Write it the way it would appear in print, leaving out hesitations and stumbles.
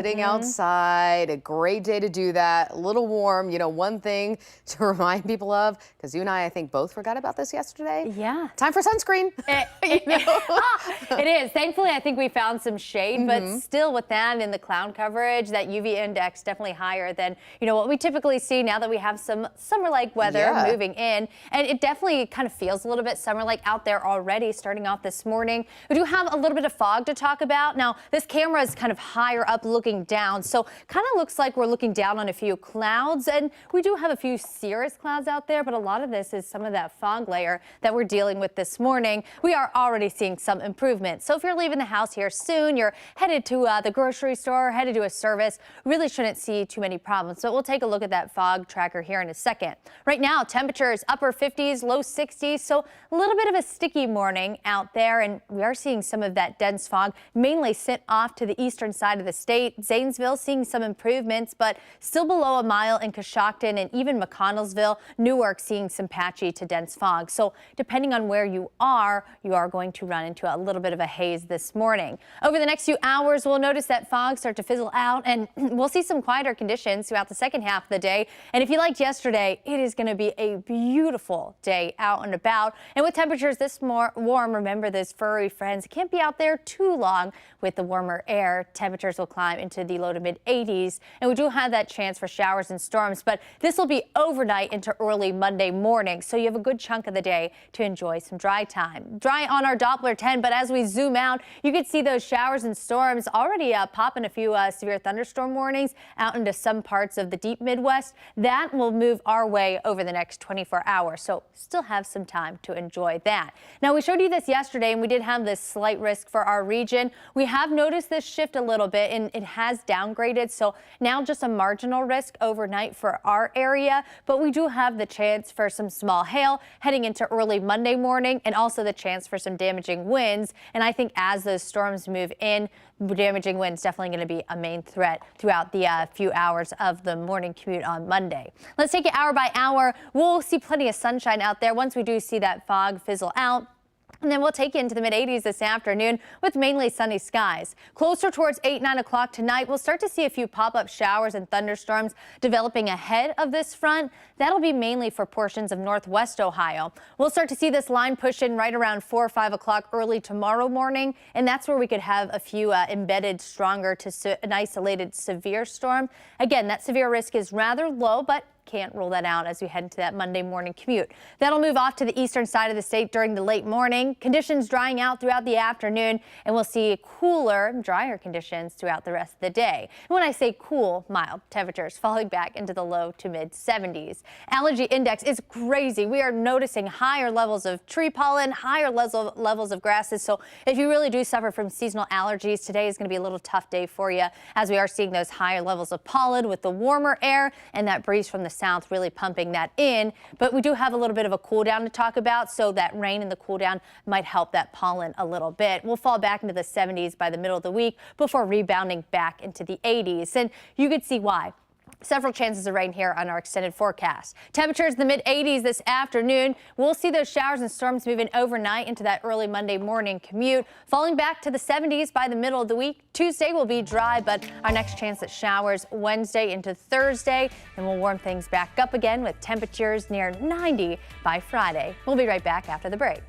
Sitting outside, a great day to do that. A little warm. One thing to remind people of, because you and I think, both forgot about this yesterday. Yeah. Time for sunscreen. It is. Thankfully, I think we found some shade, but still with that in the cloud coverage, that UV index definitely higher than, what we typically see now that we have some summer-like weather moving in. And it definitely kind of feels a little bit summer-like out there already starting off this morning. We do have a little bit of fog to talk about. Now, this camera is kind of higher up looking down, so kind of looks like we're looking down on a few clouds, and we do have a few cirrus clouds out there, but a lot of this is some of that fog layer that we're dealing with this morning. We are already seeing some improvement. So if you're leaving the house here soon, you're headed to the grocery store, headed to a service, really shouldn't see too many problems. So we'll take a look at that fog tracker here in a second. Right now, temperatures upper 50s, low 60s, so a little bit of a sticky morning out there, and we are seeing some of that dense fog mainly sit off to the eastern side of the state. Zanesville seeing some improvements, but still below a mile in Coshocton and even McConnellsville. Newark seeing some patchy to dense fog. So depending on where you are going to run into a little bit of a haze this morning. Over the next few hours, we'll notice that fog start to fizzle out, and we'll see some quieter conditions throughout the second half of the day. And if you liked yesterday, it is going to be a beautiful day out and about. And with temperatures this warm, remember those furry friends can't be out there too long. With the warmer air, temperatures will climb into the low to mid 80s, and we do have that chance for showers and storms, but this will be overnight into early Monday morning, so you have a good chunk of the day to enjoy some dry time. Dry on our Doppler 10, but as we zoom out, you can see those showers and storms already popping a few severe thunderstorm warnings out into some parts of the deep Midwest. That will move our way over the next 24 hours, so still have some time to enjoy that. Now, we showed you this yesterday, and we did have this slight risk for our region. We have noticed this shift a little bit, and it has downgraded, so now just a marginal risk overnight for our area, but we do have the chance for some small hail heading into early Monday morning, and also the chance for some damaging winds. And I think as those storms move in, damaging winds definitely going to be a main threat throughout the few hours of the morning commute on Monday. Let's take it hour by hour. We'll see plenty of sunshine out there once we do see that fog fizzle out. And then we'll take you into the mid-80s this afternoon with mainly sunny skies. Closer towards 8, 9 o'clock tonight, we'll start to see a few pop-up showers and thunderstorms developing ahead of this front. That'll be mainly for portions of northwest Ohio. We'll start to see this line push in right around 4 or 5 o'clock early tomorrow morning, and that's where we could have a few embedded stronger to an isolated severe storm. Again, that severe risk is rather low, but can't rule that out as we head into that Monday morning commute. That'll move off to the eastern side of the state during the late morning. Conditions drying out throughout the afternoon, and we'll see cooler, drier conditions throughout the rest of the day. And when I say cool, mild temperatures falling back into the low to mid 70s. Allergy index is crazy. We are noticing higher levels of tree pollen, higher levels of grasses. So if you really do suffer from seasonal allergies, today is going to be a little tough day for you, as we are seeing those higher levels of pollen with the warmer air and that breeze from the south really pumping that in. But we do have a little bit of a cool down to talk about, so that rain and the cool down might help that pollen a little bit. We'll fall back into the 70s by the middle of the week before rebounding back into the 80s, and you could see why. Several chances of rain here on our extended forecast. Temperatures in the mid 80s this afternoon. We'll see those showers and storms moving overnight into that early Monday morning commute, falling back to the 70s by the middle of the week. Tuesday will be dry, but our next chance at showers Wednesday into Thursday, and we'll warm things back up again with temperatures near 90 by Friday. We'll be right back after the break.